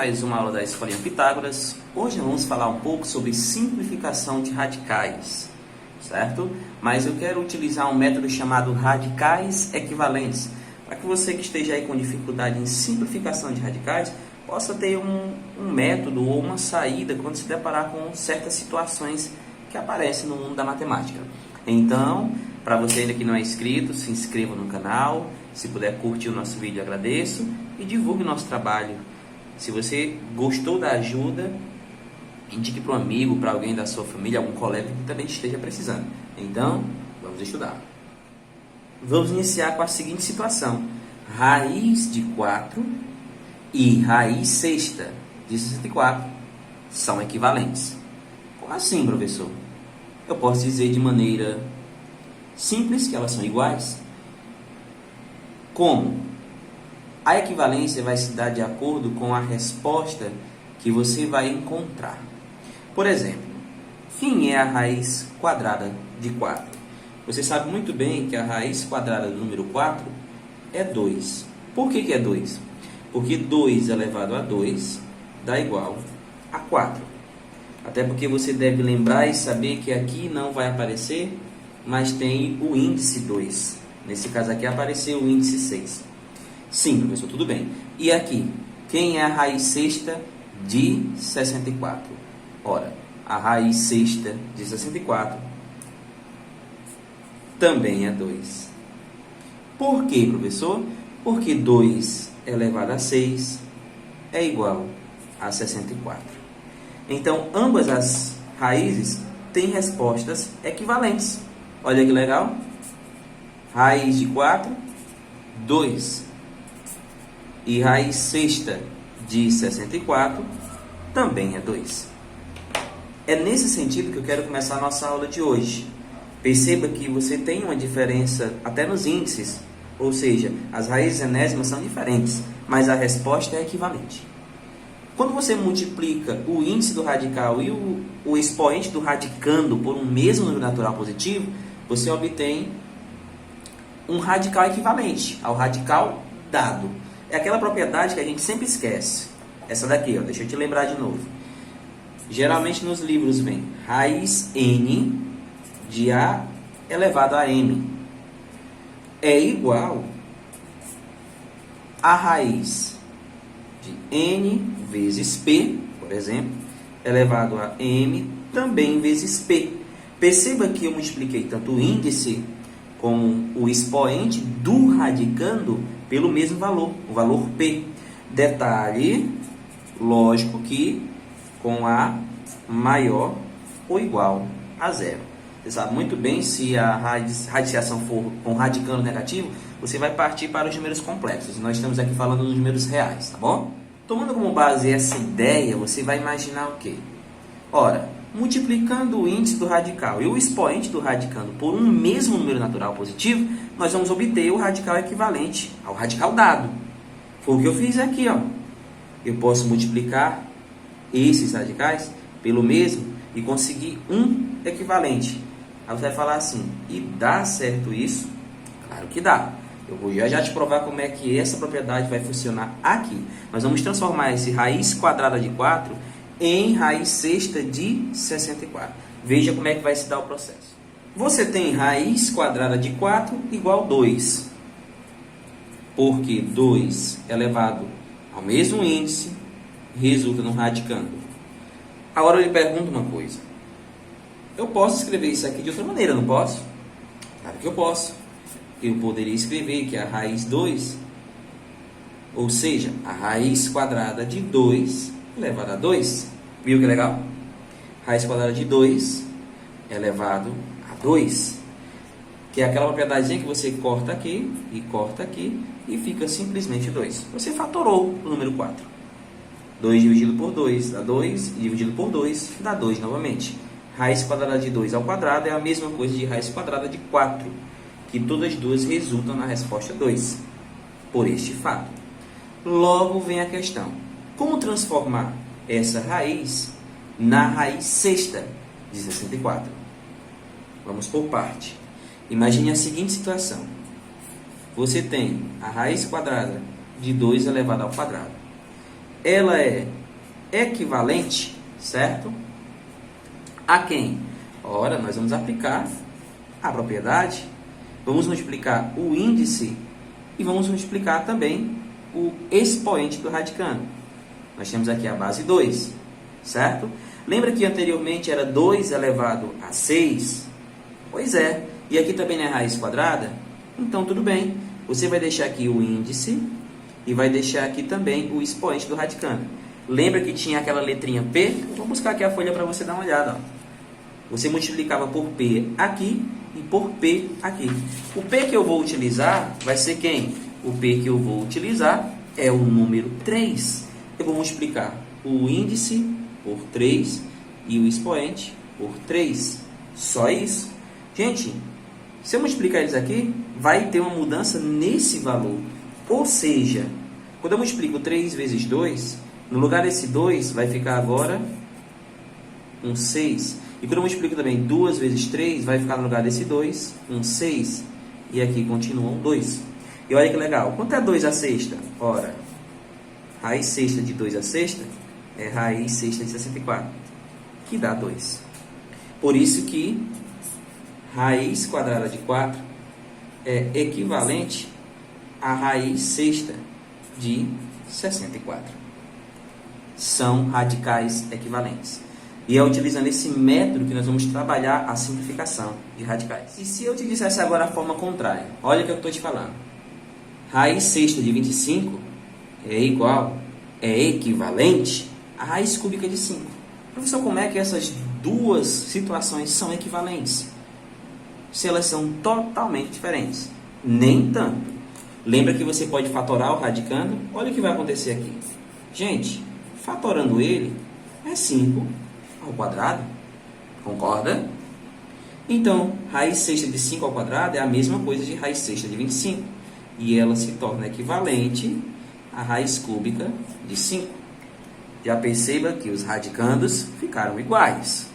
mais uma aula da Escolinha Pitágoras. Hoje vamos falar um pouco sobre simplificação de radicais, certo? Mas eu quero utilizar um método chamado radicais equivalentes, para que você que esteja aí com dificuldade em simplificação de radicais, possa ter um método ou uma saída quando se deparar com certas situações que aparecem no mundo da matemática. Então, para você ainda que não é inscrito, se inscreva no canal. Se puder curtir o nosso vídeo, agradeço. E divulgue o nosso trabalho. Se você gostou da ajuda, indique para um amigo, para alguém da sua família, algum colega que também esteja precisando. Então, vamos estudar. Vamos iniciar com a seguinte situação. Raiz de 4 e raiz sexta de 64 são equivalentes. Como assim, professor? Eu posso dizer de maneira simples que elas são iguais. Como? A equivalência vai se dar de acordo com a resposta que você vai encontrar. Por exemplo, quem é a raiz quadrada de 4? Você sabe muito bem que a raiz quadrada do número 4 é 2. Por que é 2? Porque 2 elevado a 2 dá igual a 4. Até porque você deve lembrar e saber que aqui não vai aparecer, mas tem o índice 2. Nesse caso aqui apareceu o índice 6. Sim, professor, tudo bem. E aqui, quem é a raiz sexta de 64? Ora, a raiz sexta de 64 também é 2. Por quê, professor? Porque 2 elevado a 6 é igual a 64. Então, ambas as raízes têm respostas equivalentes. Olha que legal. Raiz de 4, 2. E raiz sexta de 64 também é 2. É nesse sentido que eu quero começar a nossa aula de hoje. Perceba que você tem uma diferença até nos índices, ou seja, as raízes enésimas são diferentes, mas a resposta é equivalente. Quando você multiplica o índice do radical e o expoente do radicando por um mesmo número natural positivo, você obtém um radical equivalente ao radical dado. É aquela propriedade que a gente sempre esquece. Essa daqui, ó, deixa eu te lembrar de novo. Geralmente nos livros vem raiz n de a elevado a m é igual a raiz de n vezes p, por exemplo, elevado a m também vezes p. Perceba que eu multipliquei tanto o índice como o expoente do radicando pelo mesmo valor, o valor P. Detalhe, lógico que com A maior ou igual a zero. Você sabe muito bem, se a radiciação for com radicando negativo, você vai partir para os números complexos. Nós estamos aqui falando dos números reais, tá bom? Tomando como base essa ideia, você vai imaginar o quê? Ora, multiplicando o índice do radical e o expoente do radicando por um mesmo número natural positivo, nós vamos obter o radical equivalente ao radical dado. Foi o que eu fiz aqui, ó. Eu posso multiplicar esses radicais pelo mesmo e conseguir um equivalente. Aí você vai falar assim, e dá certo isso? Claro que dá. Eu vou já te provar como é que essa propriedade vai funcionar aqui. Nós vamos transformar esse raiz quadrada de 4 em raiz sexta de 64. Veja como é que vai se dar o processo. Você tem raiz quadrada de 4 igual a 2. Porque 2 elevado ao mesmo índice resulta no radicando. Agora eu lhe pergunto uma coisa. Eu posso escrever isso aqui de outra maneira, não posso? Claro que eu posso. Eu poderia escrever que a raiz 2, ou seja, a raiz quadrada de 2 elevado a 2. Viu que legal? Raiz quadrada de 2 elevado a 2. Que é aquela propriedadezinha que você corta aqui e fica simplesmente 2. Você fatorou o número 4. 2 dividido por 2 dá 2, e dividido por 2 dá 2 novamente. Raiz quadrada de 2 ao quadrado é a mesma coisa de raiz quadrada de 4, que todas as duas resultam na resposta 2, por este fato. Logo vem a questão. Como transformar essa raiz na raiz sexta de 64? Vamos por parte. Imagine a seguinte situação. Você tem a raiz quadrada de 2 elevado ao quadrado. Ela é equivalente, certo? A quem? Ora, nós vamos aplicar a propriedade, vamos multiplicar o índice e vamos multiplicar também o expoente do radicando. Nós temos aqui a base 2, certo? Lembra que anteriormente era 2 elevado a 6? Pois é. E aqui também não é raiz quadrada? Então, tudo bem. Você vai deixar aqui o índice e vai deixar aqui também o expoente do radicando. Lembra que tinha aquela letrinha P? Vou buscar aqui a folha para você dar uma olhada. Ó. Você multiplicava por P aqui e por P aqui. O P que eu vou utilizar vai ser quem? O P que eu vou utilizar é o número 3. Eu vou multiplicar o índice por 3 e o expoente por 3. Só isso. Gente, se eu multiplicar eles aqui, vai ter uma mudança nesse valor. Ou seja, quando eu multiplico 3 vezes 2, no lugar desse 2 vai ficar agora um 6. E quando eu multiplico também 2 vezes 3, vai ficar no lugar desse 2, um 6. E aqui continua um 2. E olha que legal. Quanto é 2 à sexta? Ora, raiz sexta de 2 à sexta é raiz sexta de 64, que dá 2. Por isso que raiz quadrada de 4 é equivalente à raiz sexta de 64. São radicais equivalentes. E é utilizando esse método que nós vamos trabalhar a simplificação de radicais. E se eu te dissesse agora a forma contrária? Olha o que eu estou te falando. Raiz sexta de 25 é igual, é equivalente à raiz cúbica de 5. Professor, como é que essas duas situações são equivalentes? Se elas são totalmente diferentes. Nem tanto. Lembra que você pode fatorar o radicando? Olha o que vai acontecer aqui. Gente, fatorando ele é 5 ao quadrado. Concorda? Então, raiz sexta de 5 ao quadrado é a mesma coisa de raiz sexta de 25. E ela se torna equivalente à raiz cúbica de 5. Já perceba que os radicandos ficaram iguais.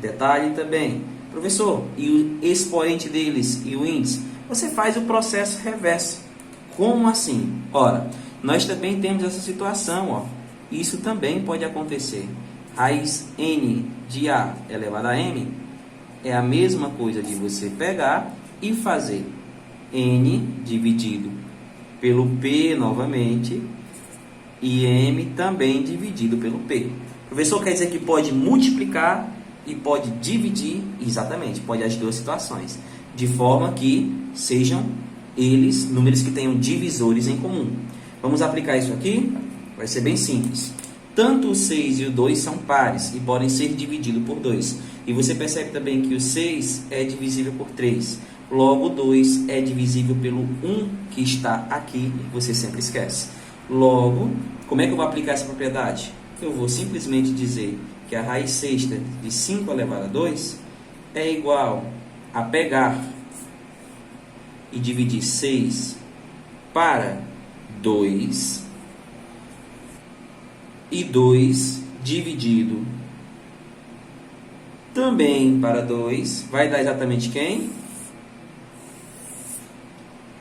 Detalhe também. Professor, e o expoente deles e o índice? Você faz o processo reverso. Como assim? Ora, nós também temos essa situação. Ó. Isso também pode acontecer. Raiz n de a elevado a m é a mesma coisa de você pegar e fazer n dividido pelo p novamente e m também dividido pelo p. Professor, quer dizer que pode multiplicar e pode dividir, exatamente, pode as duas situações, de forma que sejam eles números que tenham divisores em comum. Vamos aplicar isso aqui? Vai ser bem simples. Tanto o 6 e o 2 são pares e podem ser divididos por 2. E você percebe também que o 6 é divisível por 3. Logo, o 2 é divisível pelo 1 que está aqui e você sempre esquece. Logo, como é que eu vou aplicar essa propriedade? Eu vou simplesmente dizer que a raiz sexta de 5 elevado a 2 é igual a pegar e dividir 6 para 2 e 2 dividido também para 2 vai dar exatamente quem?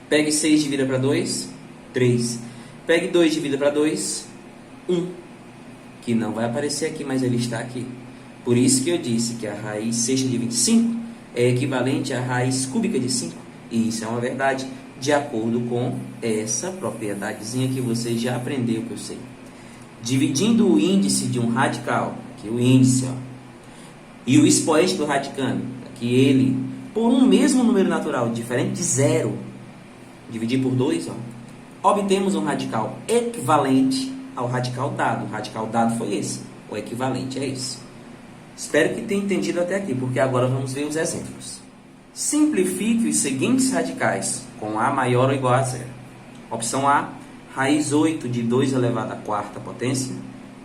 Pegue 6 e divida para 2, 3. Pegue 2 e divida para 2, 1. Que não vai aparecer aqui, mas ele está aqui. Por isso que eu disse que a raiz sexta de 25 é equivalente à raiz cúbica de 5. E isso é uma verdade de acordo com essa propriedadezinha que você já aprendeu, que eu sei. Dividindo o índice de um radical, aqui o índice, ó, e o expoente do radicando, aqui ele, por um mesmo número natural diferente de 0, dividir por 2, ó, obtemos um radical equivalente ao radical dado. O radical dado foi esse, o equivalente é esse. Espero que tenha entendido até aqui, porque agora vamos ver os exemplos. Simplifique os seguintes radicais com A maior ou igual a 0. Opção A, raiz 8 de 2 elevado à quarta potência.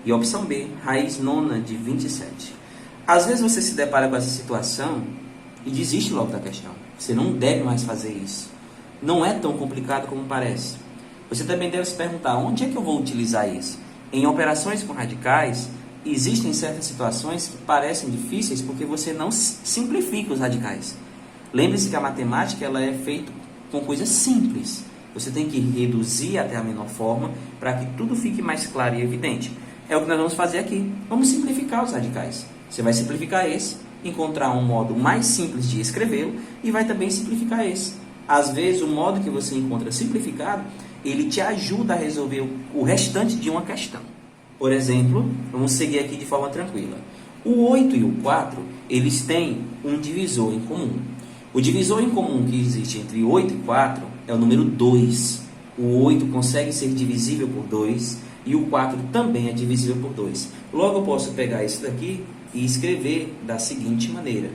E opção B, raiz nona de 27. Às vezes você se depara com essa situação e desiste logo da questão. Você não deve mais fazer isso. Não é tão complicado como parece. Você também deve se perguntar, onde é que eu vou utilizar isso? Em operações com radicais, existem certas situações que parecem difíceis porque você não simplifica os radicais. Lembre-se que a matemática ela é feita com coisas simples. Você tem que reduzir até a menor forma para que tudo fique mais claro e evidente. É o que nós vamos fazer aqui. Vamos simplificar os radicais. Você vai simplificar esse, encontrar um modo mais simples de escrevê-lo e vai também simplificar esse. Às vezes, o modo que você encontra simplificado, ele te ajuda a resolver o restante de uma questão. Por exemplo, vamos seguir aqui de forma tranquila. O 8 e o 4, eles têm um divisor em comum. O divisor em comum que existe entre 8 e 4 é o número 2. O 8 consegue ser divisível por 2 e o 4 também é divisível por 2. Logo, eu posso pegar isso daqui e escrever da seguinte maneira.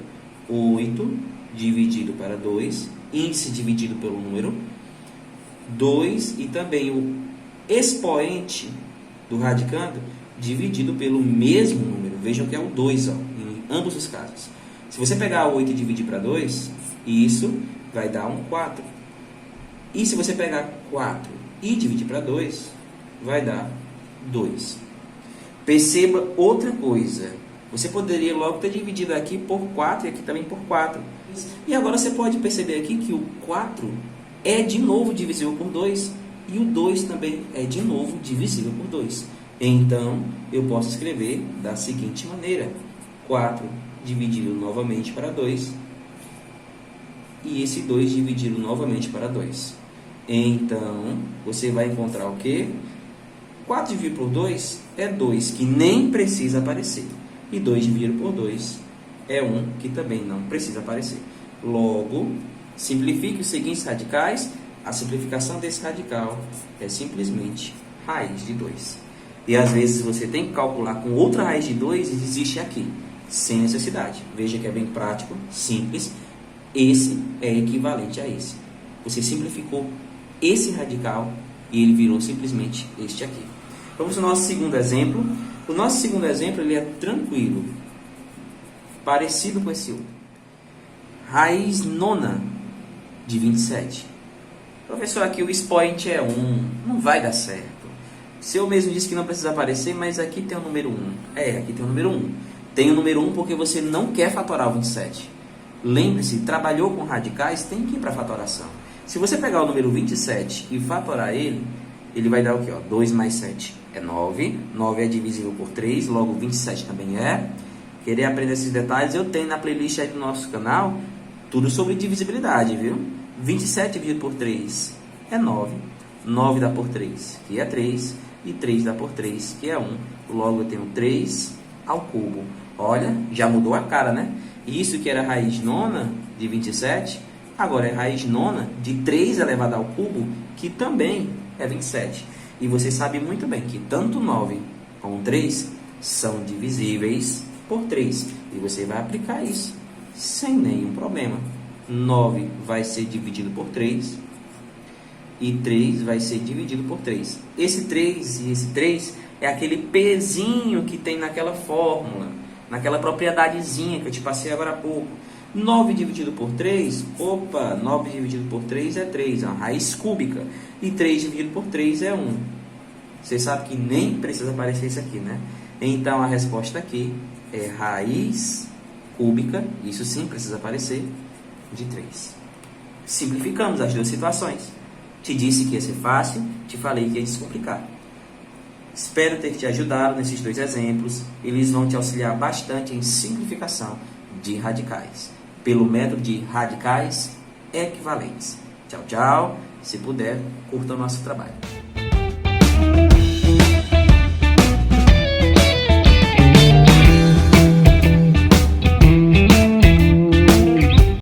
8 dividido para 2, índice dividido pelo número, 2 e também o expoente do radicando dividido pelo mesmo número. Vejam que é o 2, ó, em ambos os casos. Se você pegar o 8 e dividir para 2, isso vai dar um 4. E se você pegar 4 e dividir para 2, vai dar 2. Perceba outra coisa. Você poderia logo ter dividido aqui por 4 e aqui também por 4. E agora você pode perceber aqui que o 4 é de novo divisível por 2 e o 2 também é de novo divisível por 2. Então, eu posso escrever da seguinte maneira. 4 dividido novamente para 2 e esse 2 dividido novamente para 2. Então, você vai encontrar o quê? 4 dividido por 2 é 2, que nem precisa aparecer. E 2 dividido por 2 é 1, que também não precisa aparecer. Logo, simplifique os seguintes radicais. A simplificação desse radical é simplesmente raiz de 2. E às vezes você tem que calcular com outra raiz de 2 e existe aqui, sem necessidade. Veja que é bem prático, simples. Esse é equivalente a esse. Você simplificou esse radical e ele virou simplesmente este aqui. Vamos ao nosso segundo exemplo. O nosso segundo exemplo ele é tranquilo, parecido com esse outro. Raiz nona de 27. Professor, aqui o expoente é 1. Não vai dar certo. Se eu mesmo disse que não precisa aparecer, mas aqui tem o número 1. Aqui tem o número 1. Tem o número 1 porque você não quer fatorar o 27. Lembre-se, trabalhou com radicais, tem que ir para a fatoração. Se você pegar o número 27 e fatorar ele vai dar o quê? 2 mais 7 é 9. 9 é divisível por 3, logo 27 também é. Querer aprender esses detalhes, eu tenho na playlist aí do nosso canal tudo sobre divisibilidade, viu? 27 dividido por 3 é 9. 9 dá por 3, que é 3. E 3 dá por 3, que é 1. Logo eu tenho 3 ao cubo. Olha, já mudou a cara, né? Isso que era raiz nona de 27, agora é raiz nona de 3 elevado ao cubo, que também é 27. E você sabe muito bem que tanto 9 como 3 são divisíveis por 3. E você vai aplicar isso sem nenhum problema. 9 vai ser dividido por 3 e 3 vai ser dividido por 3. Esse 3 e esse 3 é aquele pezinho que tem naquela fórmula, naquela propriedadezinha que eu te passei agora há pouco. 9 dividido por 3, 9 dividido por 3 é 3, é uma raiz cúbica. E 3 dividido por 3 é 1. Você sabe que nem precisa aparecer isso aqui, né? Então, a resposta aqui é raiz cúbica, isso sim precisa aparecer, de 3. Simplificamos as duas situações. Te disse que ia ser fácil, te falei que ia descomplicar. Espero ter te ajudado nesses dois exemplos. Eles vão te auxiliar bastante em simplificação de radicais, pelo método de radicais equivalentes. Tchau, tchau. Se puder, curta o nosso trabalho.